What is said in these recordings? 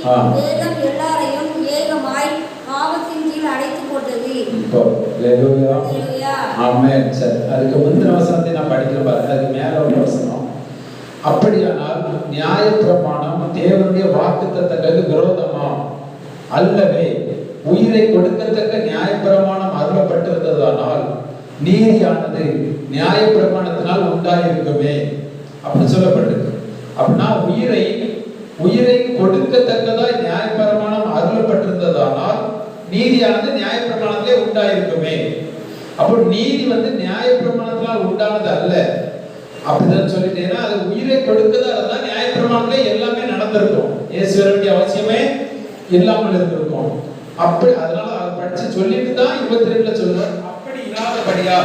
வேதம் எல்லாரையும் ஏகமாய் பாவத்தின் கீழ் அடைத்து போட்டது. ஆமென். சரி, அதுக்கு முந்தின வசனத்தை நான் படிக்கிறேன் பாருங்க. அதுக்கு மேல ஒரு வசனம். அப்படியானால் நியாயப்பிரமாணம் தேவனுடைய வாக்குத்தத்தங்களுக்கு விரோதமா? அல்லவே. உயிரை கொடுக்கத்தக்க நியாயப்பிரமாணம் அருளப்பட்டிருந்ததானால் நீதியானது நியாயப்பிரமாணத்தினால் உண்டாயிருக்குமே அப்படின்னு சொல்லப்பட்டிருக்கு. அப்படின்னா உயிரை கொடுக்கத்தக்கதாய் நியாயப்பிரமாணம் அருளப்பட்டிருந்ததானால் நீதியானது நியாயப்பிரமாணத்திலே உண்டாயிருக்குமே. அப்போ நீதி நியாயப்பிரமாணத்தினால் உண்டானது அல்ல அப்படிதான் சொல்லிட்டேன்னா, அது உயிரை கொடுக்குதா அதுதான் நியாயப்பிரமாணத்திலே எல்லாமே நடந்திருக்கும். இயேசு வர வேண்டிய அவசியமே இல்லாமல் இருந்திருக்கும். அப்படி அதனால அதை படிச்சு சொல்லிட்டு தான் 22ல சொல்றார், அப்படி இராதபடியா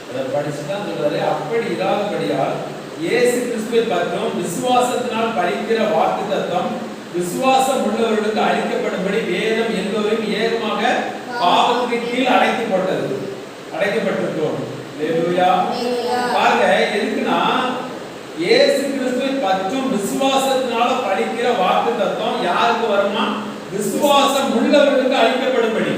அதை படிச்சுதான் சொல்றாரு. அப்படி இராதபடியால் இயேசு கிறிஸ்துவை பற்றும் விசுவாசத்தினால் பலிக்கிற வாக்குத்தத்தம் விசுவாசம் உள்ளவர்களுக்கு அளிக்கப்படும்படி வேதம் எல்லோரும் ஏகமாக பாவத்துக்கு கீழ் அடைக்கப்பட்டிருக்கிறோம். பாருங்க, எதுக்குன்னா இயேசு கிறிஸ்துவை பற்றும் விசுவாசத்தினால பலிக்கிற வாக்குத்தத்தம் யாருக்கு வருமா? விசுவாசம் உள்ளவர்களுக்கு அளிக்கப்படும்படி.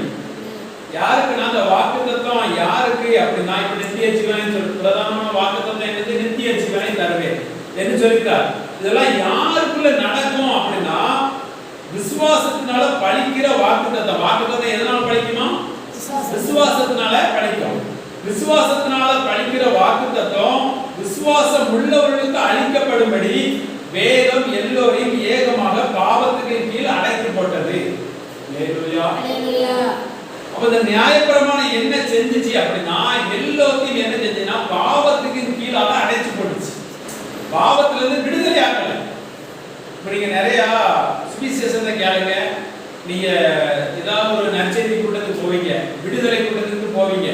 யாருக்குன்னா அந்த வாக்குத்தத்தம் யாருக்கு அப்படின்னா, இப்ப நித்திய ஜீவனை பிரதானமான வாக்குத்தத்தம் என்னது? நித்திய ஜீவனை தருவேன் என்று சொல்லிட்டார். இதெல்லாம் யாருக்குள்ள நடக்கும் அப்படின்னா, விசுவாசத்தினால பலிக்கிற வாக்குத்தத்தம். வாக்குத்தத்தம் எதனால பலிக்குமா? விசுவாசத்தினால பலிக்கும். விசுவாசத்தினால பலிக்கிற வாக்குத்தத்தம் விசுவாசம் உள்ளவர்களுக்கு அளிக்கப்படும்படி வேதம் எல்லோரையும் ஏகமாக பாவத்துக்கு கீழ் அடைத்து போட்டது. அப்ப இந்த நியாயப்பிரமாணம் என்ன செஞ்சுச்சு அப்படின்னா, எல்லோத்தையும் என்ன செஞ்சுன்னா பாவத்துக்கு கீழாக அடைச்சு போட்டுச்சு. பாவத்துல இருந்து விடுதலை ஆக்கல. இப்ப நீங்க நிறைய சுவிசேஷத்தை கேளுங்க, நீங்க ஏதாவது ஒரு நற்செய்தி கூட்டத்துக்கு போவீங்க, விடுதலை கூட்டத்துக்கு போவீங்க.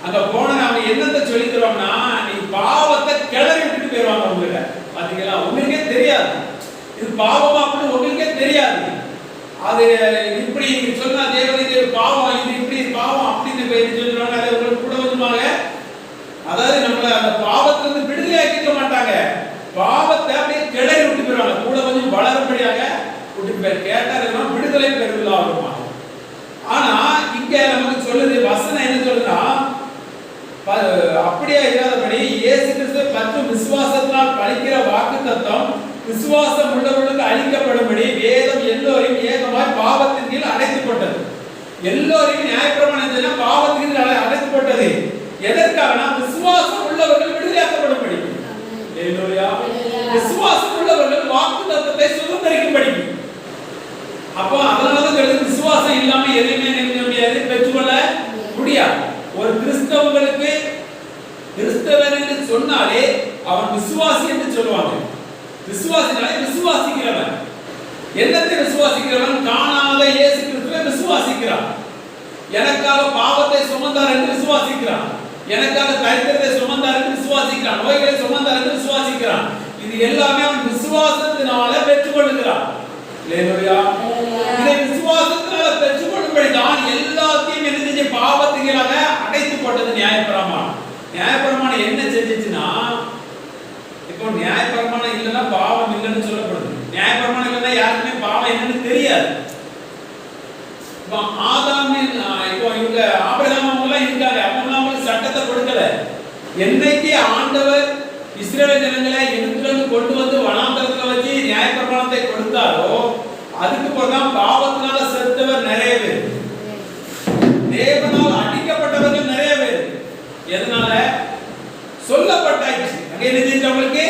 அங்க போன அவங்க என்னத்தை சொல்லி தருவாங்கன்னா, நீ பாவத்தை கிளறி விட்டுட்டு போயிருவாங்க. உங்ககிட்ட பாத்தீங்களா, உங்களுக்கே தெரியாது இது பாவமா அப்படின்னு, உங்களுக்கே தெரியாது. அது இப்படி சொன்னா தேவனுக்கு பாவம், இது இப்படி பாவம் அப்படின்னு சொல்றாங்க. அதை உங்களுக்கு கூட கொஞ்சமாக, அதாவது நம்மள அந்த பாவத்திலிருந்து விடுதலை ஆக்கிக்க மாட்டாங்க, பாவத்தை அப்படியே கிளறி விட்டு போயிருவாங்க. கூட கொஞ்சம் வளரும்படியாக விட்டு போய் கேட்டா விடுதலை பெறுவதாக. ஆனா இங்க நமக்கு சொல்லுது வசனம் என்ன சொல்லுதுன்னா, அப்படியே இராதபடி இயேசு கிறிஸ்துவை பற்றும் விசுவாசத்தினால் பலிக்கிற வாக்குத்தத்தம் விசுவாசம் உள்ளவர்களுக்கு அளிக்கப்படும்படி வேதம் எல்லோரையும் ஏகமாய் பாவத்தின் கீழ் அடைத்து போட்டது. எல்லோரையும் நியாயப்பிரமாணம் பாவத்தின் கீழ் அடைத்து போட்டது. எதற்காகனா விசுவாசம் உள்ளவர்கள் விடுதலையாக்கப்படும்படி. விசுவாசம் உள்ளவர்கள் வாக்குத்தத்தத்தை சுதந்திரிக்கும்படி. அப்போ அதனால விசுவாசம் இல்லாம எதையுமே நினைக்க முடியாது, பெற்றுக்கொள்ள முடியாது. ஒரு கிறிஸ்தவங்களுக்கு கிறிஸ்தவன் என்று சொன்னாலே அவன் விசுவாசி என்று சொல்லுவாங்க. விசுவாசினாலே விசுவாசிக்கிறவன். என்னத்தை விசுவாசிக்கிறவன்? காணாத இயேசு கிறிஸ்துவை விசுவாசிக்கிறான். எனக்காக பாவத்தை சுமந்தார் என்று விசுவாசிக்கிறான். எனக்காக தரித்திரத்தை சுமந்தார் என்று விசுவாசிக்கிறான். நோய்களை சுமந்தார் என்று விசுவாசிக்கிறான். இது எல்லாமே அவன் விசுவாசத்தினால பெற்றுக்கொள்கிறான். இதை விசுவாசத்தினால பெற்றுக்கொள்ளும்படி தான் எல்லாத்தையும் என்ன செஞ்ச பாவத்துகளாக அடைத்து போட்டது நியாயப்பிரமாணம். நியாயப்பிரமாணம் என்ன செஞ்சுச்சுன்னா, இப்போ நியாயப்பிரமாணம் இல்லைன்னா பாவம் இல்லைன்னு சொல்லப்படுது. நியாயப்பிரமாணம் இல்லைன்னா யாருக்குமே பாவம் என்னன்னு தெரியாது. இப்போ இவங்க ஆபிரகாம் அவங்கெல்லாம் இருக்காங்க, அவங்கெல்லாம் சட்டத்தை கொடுக்கல. என்னைக்கு ஆண்டவர் இஸ்ரவேல் ஜனங்களை எகிப்திலிருந்து கொண்டு வந்து வனாந்தரத்துல வச்சு நியாயப்பிரமாணத்தை கொடுத்தாரோ அதுக்கு பிறகுதான் பாவத்தினால செத்தவர் நிறைய பேர், தேவனால் அடிக்கப்பட்டவர்கள் நிறைய பேர். எதனால? சொல்லப்பட்டாச்சு. அங்க என்ன அவங்களுக்கு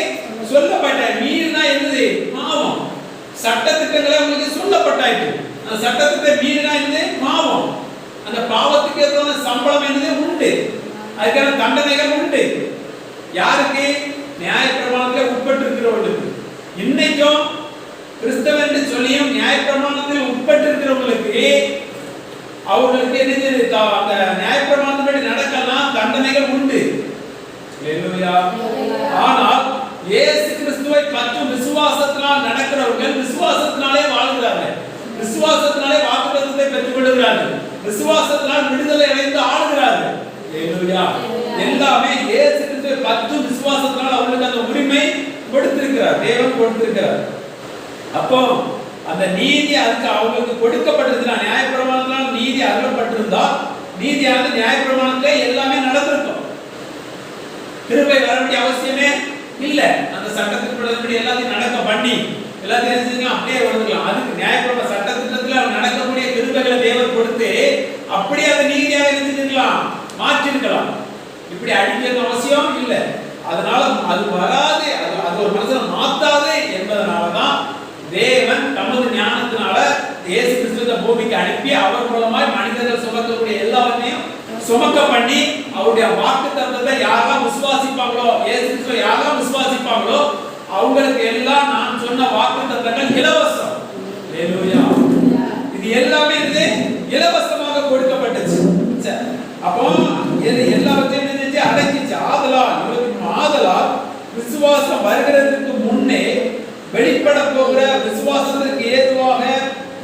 சொல்லப்பட்ட மீறினா என்னது? பாவம். சட்டத்திட்டங்களே உங்களுக்கு சொல்லப்பட்டாச்சு. அந்த சட்டத்திட்ட மீறினா என்னது? பாவம். அந்த பாவத்துக்கு ஏற்ற சம்பளம் என்னது? உண்டு. அதுக்கான தண்டனைகள் உண்டு. யாருக்கு? நியாயப்பிரமாணத்தில் உட்பட்டு இருக்கிறவர்களுக்கு. இன்னைக்கும் கிறிஸ்தவன் என்று சொல்லியும் நியாயப்பிரமாணத்தில் உட்பட்டு இருக்கிறவங்களுக்கு அவர்களுக்கு என்ன? அந்த நியாயப்பிரமாணத்தின்படி நடக்கலாம் தண்டனைகள் உண்டு. ஆனால் இயேசு கிறிஸ்துவை பற்றும் விசுவாசத்தினால் நடக்கிறவர்கள் விசுவாசத்தினாலே வாழ்கிறார்கள். விசுவாசத்தினாலே வாக்குத்தத்தத்தை பெற்றுக் கொள்கிறார்கள். விசுவாசத்தினால் விடுதலை அடைந்து ஆளுகிறார்கள். எல்லாமே இயேசு கிறிஸ்துவை பற்றும் விசுவாசத்தினால் அவர்களுக்கு அந்த உரிமை கொடுத்திருக்கிறார். கொடுத்திருக்கிறார், தேவன் கொடுத்திருக்கிறார். அப்போ அந்த நீதி அதுக்கு அவங்களுக்கு கொடுக்கப்பட்டிருந்தா, நியாயப்பிரமாணத்தினால் நீதி அருளப்பட்டிருந்தால் நீதியானது நியாயப்பிரமாணத்திலே எல்லாமே நடந்திருக்கும். கிருபை வர வேண்டிய அவசியமே இல்ல. அந்த சட்டத்தின்படி எல்லாத்தையும் நடக்க பண்ணி எல்லாத்தையும் அப்படியே வந்துக்கலாம். அதுக்கு நியாயப்பிரமாண சட்டத்திட்டத்துல நடக்கக்கூடிய கிருபைகளை தேவன் கொடுத்து அப்படியே அதை நீதியாக இருந்துக்கலாம், மாற்றிருக்கலாம். இப்படி அடிக்க அவசியம் இல்ல. அதனால அது வராது, அது ஒரு மனுஷனை மாத்தாது என்பதனாலதான் தேவன் தமது ஞானத்தினால இயேசு கிறிஸ்துவை பூமிக்கு அனுப்பி அவர் மூலமாய் மனிதர்கள் சுமக்கக்கூடிய எல்லாவற்றையும் சுமக்க பண்ணி அவருடைய வாக்கு தத்தத்தை யாரெல்லாம் விசுவாசிப்பாங்களோ, இயேசு கிறிஸ்துவை யாரெல்லாம் விசுவாசிப்பாங்களோ அவங்களுக்கு எல்லாம் நான் சொன்ன வாக்கு தத்தங்கள் இலவசம். ஹல்லேலூயா. இது எல்லாமே இலவசமாக கொடுக்கப்பட்டுச்சு. அப்போ இது எல்லாவற்றையும் அடக்கிச்சு. ஆதலால் விசுவாசம் வருகிறதுக்கு முன்னே வெளிப்பட போகிற விசுவாசத்திற்கு ஏதுவாக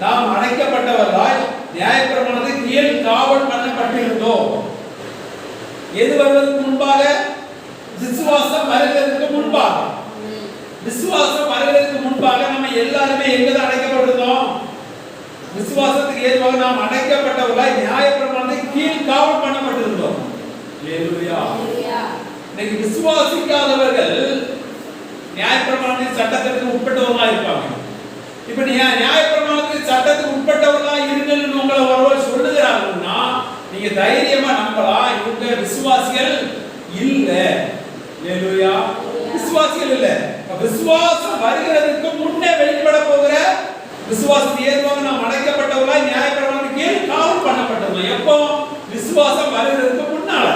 நாம் அடைக்கப்பட்டவர்களாய் நியாயப்பிரமாணத்தின் கீழ் காவல் பண்ணப்பட்டிருந்தோம். எது வருவதற்கு முன்பாக? விசுவாசம் வருகிறதுக்கு முன்பாக. விசுவாசம் வருகிறதுக்கு முன்பாக நம்ம எல்லாருமே எங்கதான் அடைக்கப்பட்டிருந்தோம்? விசுவாசத்துக்கு ஏதுவாக நாம் அடைக்கப்பட்டவர்களாய் நியாயப்பிரமாணத்தின் கீழ் காவல் பண்ணப்பட்டிருந்தோம். ஹல்லேலூயா. இன்னைக்கு விசுவாசிக்காதவர்கள் நியாயப்பிரமாணத்தின் சட்டத்திற்கு உட்பட்டவர்களாக இருப்பாங்க. இப்ப நியாயப்பிரமாணத்தின் சட்டத்துக்கு உட்பட்டவர்களாக இருங்கன்னு உங்களை ஒருவர் சொல்லுகிறாங்கன்னா நீங்க தைரியமா நம்பலாம், இவங்க விசுவாசிகள் இல்ல. ஹல்லேலூயா. விசுவாசிகள் இல்ல. விசுவாசம் வருகிறதுக்கு முன்னே வெளிப்பட போகிற விசுவாசத்துக்கு ஏதுவாக நாம் அடைக்கப்பட்டவர்களாய் நியாயப்பிரமாணத்தின் கீழ் காவல் பண்ணப்பட்டவர்கள். எப்போ? விசுவாசம் வருகிறதுக்கு முன்னால.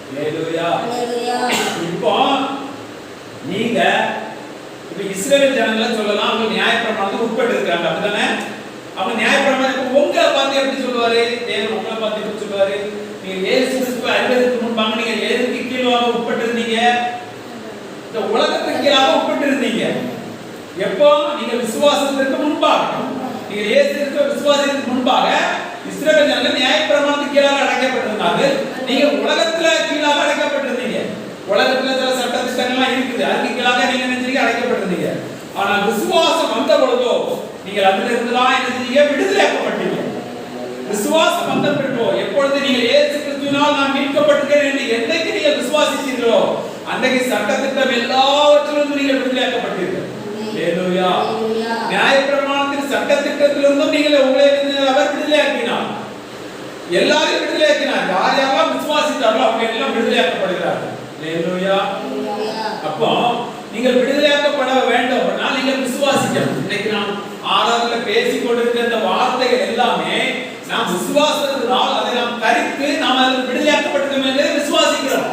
ஹல்லேலூயா. இப்போ நீங்க இப்ப இஸ்ரவேல் ஜனங்களை சொல்லலாம், அவங்க நியாயப்பிரமாணத்துக்கு உட்பட்டு இருக்காங்க, அப்படிதானே? அவங்க நியாயப்பிரமாணத்துக்கு உங்களை பார்த்து எப்படி சொல்லுவாரு? தேவன் உங்களை பார்த்து எப்படி சொல்லுவாரு? நீங்க இயேசு கிறிஸ்துவை அறிவதற்கு முன்பாக நீங்க எதுக்கு கீழாக உட்பட்டு இருந்தீங்க? இந்த உலகத்துக்கு கீழாக உட்பட்டு இருந்தீங்க. எப்போ? நீங்க விசுவாசத்திற்கு முன்பாக, நீங்க இயேசு கிறிஸ்துவை விசுவாசத்துக்கு முன்பாக இஸ்ரவேல் ஜனங்கள் நியாயப்பிரமாணத்துக்கு கீழாக அடைக்கப்பட்டிருந்தாங்க. நீங்க உலகத்துல கீழாக அடைக்கப்பட்டிருந்தீங்க. உலகத்துல சில சட்ட திட்டங்கள்லாம் இருக்குது, அதுக்கு கீழாக நீங்க நினைச்சீங்க அடைக்கப்பட்டிருந்தீங்க. ஆனா விசுவாசம் வந்த பொழுதோ நீங்கள் அதுல இருந்துதான் என்ன செஞ்சீங்க? விடுதலையாக்கப்பட்டீங்க. விசுவாசம் வந்த பிறகு எப்பொழுது நீங்கள் இயேசு கிறிஸ்துவினால் நான் மீட்கப்பட்டிருக்கிறேன் என்று என்னைக்கு நீங்கள் விசுவாசித்தீர்களோ அன்றைக்கு சட்டத்திட்டம் எல்லாவற்றிலிருந்தும் நீங்கள் விடுதலையாக்கப்பட்டீர்கள். ஹல்லேலூயா. நியாயப்பிரமாணத்தின் சட்டத்திட்டத்திலிருந்தும் நீங்கள் உங்களை அவர் விடுதலையாக்கினார். எல்லாரையும் விடுதலையாக்கினார். யார் யாரெல்லாம் விசுவாசித்தார்களோ அவங்க எல்லாம் விடுதலையாக்கப்படுகிறார்கள். ஹல்லேலூயா. அப்போ நீங்கள் விடுதலையாக்கப்பட வேண்டும் அப்படின்னா நீங்கள் விசுவாசிக்கணும். இன்னைக்கு நாம் ஆராதனையில பேசிக் கொண்டிருக்கிற இந்த வார்த்தைகள் எல்லாமே நாம் விசுவாசத்தினால் அதை நாம் தரித்து நாம் அதில் விடுதலையாக்கப்பட்டிருக்கோம் என்பதை விசுவாசிக்கிறோம்.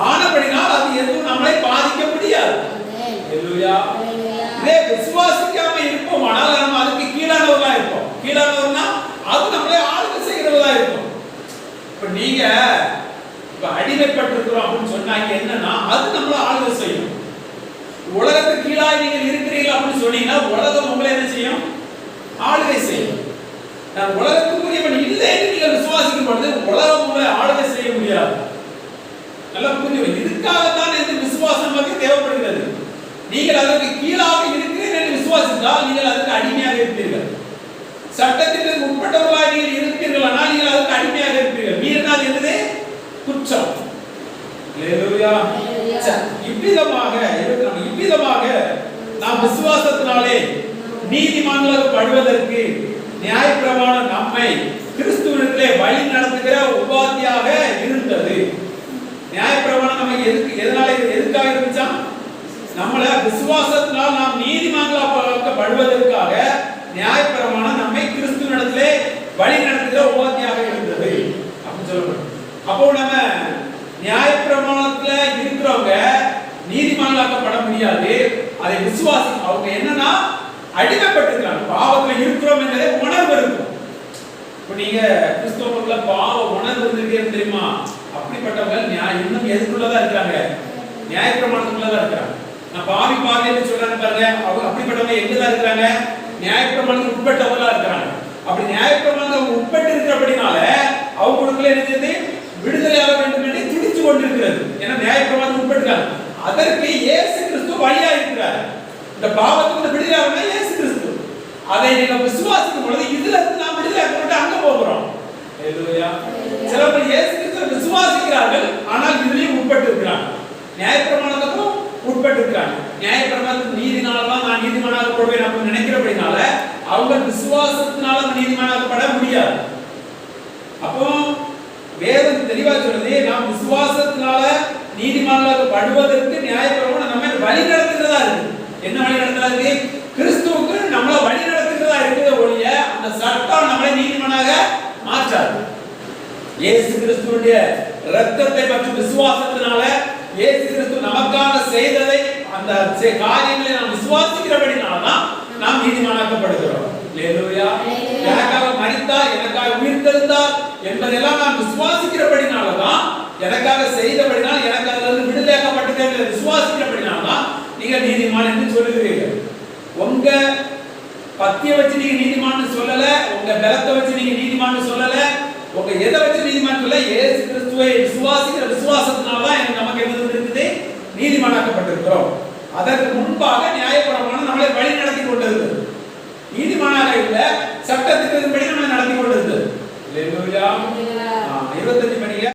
ஆனபடினால் அது எதுவும் நம்மளை பாதிக்க முடியாது. ஹல்லேலூயா. இதே விசுவாசிக்காம இருப்போம் ஆனால் நம்ம அதுக்கு கீழானவர்களா இருப்போம். கீழானவர்னா அது நம்மளை ஆளுகை செய்கிறவர்களா இருக்கும். இப்ப நீங்க அடிமைப்பட்டிருக்கிறோம் அப்படின்னு சொன்னாங்க என்னன்னா அது நம்மள ஆளுகை செய்யும். உலகத்துக்கு கீழாய் நீங்கள் இருக்கிறீர்கள் அப்படின்னு சொன்னீங்கன்னா உலகம் உங்களை என்ன செய்யும்? ஆளுகை செய்யும். நான் உலகத்துக்குரியவன் இல்லை என்று நீங்கள் விசுவாசிக்கும் பொழுது உலகம் உங்களை ஆளுகை செய்ய முடியாது. நல்லா புரியும். இதுக்காகத்தான் இந்த விசுவாசம் நமக்கு தேவைப்படுகிறது. நீங்கள் அதற்கு கீழாக இருக்கிறீர்கள் என்று விசுவாசித்தால் நீங்கள் அதற்கு அடிமையாக இருப்பீர்கள். சட்டத்திற்கு உட்பட்டவர்களாக நீங்கள் இருப்பீர்களானால் நீங்கள் அதற்கு அடிமையாக இருப்பீர்கள். மீறினால் என்னது? குற்றம். ஹல்லேலூயா. இவ்விதமாக நாம் விசுவாசத்தினாலே நீதிமான்களாக்கப்படுவதற்கு நியாயப்பிரமாணம் நம்மை கிறிஸ்துவினிடத்திலே வழி நடத்துகிற உபாதியாக இருந்தது. நியாயப்பிரமாணம் நமக்கு எதுக்காக இருந்துச்சா? நம்மள விசுவாசத்தினால் நாம் நீதிமான்களாக்கப்படுவதற்காக நியாயப்பிரமாணம் நம்மை கிறிஸ்துவினிடத்திலே வழி நடத்துகிற உபாதியாக இருந்தது அப்படின்னு சொல்லப்படும். அப்போ நம்ம நியாயப்பிரமாணத்துல இருக்கிறவங்க நீதிமான்களாக்கப்பட முடியாது. அதை விசுவாசி அவங்க என்னன்னா அடிமைப்பட்டிருக்காங்க. பாவத்துல இருக்கிறோம் என்பதை உணர்வு இருக்கும். இப்ப நீங்க கிறிஸ்தவர்கள பாவ உணர்வு இருக்கு தெரியுமா? அப்படிப்பட்டவங்க இன்னும் எதுக்குள்ளதான் இருக்கிறாங்க? நியாயப்பிரமாணத்துக்குள்ளதான் இருக்கிறாங்க. நான் பாவி பாவின்னு சொல்றாங்க பாருங்க, அவங்க அப்படிப்பட்டவங்க எங்கதான் இருக்கிறாங்க? நியாயப்பிரமாணத்துக்கு உட்பட்டவங்களா இருக்கிறாங்க. அப்படி நியாயப்பிரமாணத்துக்கு உட்பட்டு இருக்கிறபடினால அவங்களுக்குள்ள என்ன செய்யுது? விடுதலையாக வேண்டும் என்று துடிச்சு கொண்டிருக்கிறது. ஏன்னா நியாயப்பிரமாணத்துக்கு உட்பட்டுருக்காங்க. அதற்கு இயேசு கிறிஸ்து வழியா இருக்கிறார். இந்த பாவத்துக்கு விடுதலையாகனா இயேசு கிறிஸ்து. அதை நீங்க விசுவாசிக்கும் பொழுது இதுல இருந்து நாம் விடுதலையாக்கப்பட்டு அங்க போகிறோம். ஹalleluya. சில பேர் இயேசு கிறிஸ்துவை விசுவாசிக்கிறார்கள், ஆனால் இதுலயும் உட்பட்டு இருக்கிறாங்க. நியாயப்பிரமாணத்துக்கும் உட்பட்டு இருக்கிறாங்க. நியாயப்பிரமாணத்துக்கு நீதினாலதான் நான் நீதிமானாக்கப்படுவேன் அப்படின்னு நினைக்கிறபடினால அவங்க விசுவாசத்தினால நீதிமானாக்கப்பட முடியாது. அப்போ வேதம் தெளிவா சொல்லுது, நாம் விசுவாசத்தினால நீதிமானாக்கப்படுவதற்கு நியாயப்பிரமாணம் நம்ம வழி நடத்துகிறதா இருக்கு. என்ன வழி நடத்துறது? கிறிஸ்துவுக்கு நம்மள வழி நடத்துகிறதா இருக்கிற ஒழிய அந்த சட்டம் நம்மளை நீதிமானாக மாற்றாது. இயேசு கிறிஸ்துவுடைய இரத்தத்தை பற்றி விசுவாசத்தினால இயேசு கிறிஸ்து நமக்காக செய்ததை அந்த காரியங்களை நாம் விசுவாசிக்கிறபடினால்தான் நாம் நீதிமானாக்கப்படுகிறோம். ஹalleluya. எனக்காக மரித்தார், எனக்காக உயிர்த்தெழுந்தார் என்பதெல்லாம் நான் விசுவாசிக்கிறபடினால்தான், எனக்காக செய்தபடினால் எனக்கு அதிலிருந்து விடுதலையாக்கப்பட்டதை விசுவாசிக்கிறபடினால்தான் நீங்க நீதிமான் என்று சொல்லுகிறீர்கள். உங்க பத்திய வச்சு நீங்க நீதிமான் சொல்லல, உங்க பலத்தை வச்சு நீங்க நீதிமான் சொல்லல, உங்க எதை வச்சு நீதிமான் சொல்ல, இயேசு கிறிஸ்துவை விசுவாசிக்கிற விசுவாசத்தினால்தான் நமக்கு என்ன இருக்குது? நீதிமானாக்கப்பட்டிருக்கிறோம். அதற்கு முன்பாக நியாயப்பிரமாணம் நம்மளை வழி நடத்தி கொண்டிருந்தது. நீதிமானாக இல்ல, சட்டத்தின்படி நம்மளை நடத்தி கொண்டிருந்தது. ஹalleluya. 25 மணிக்கு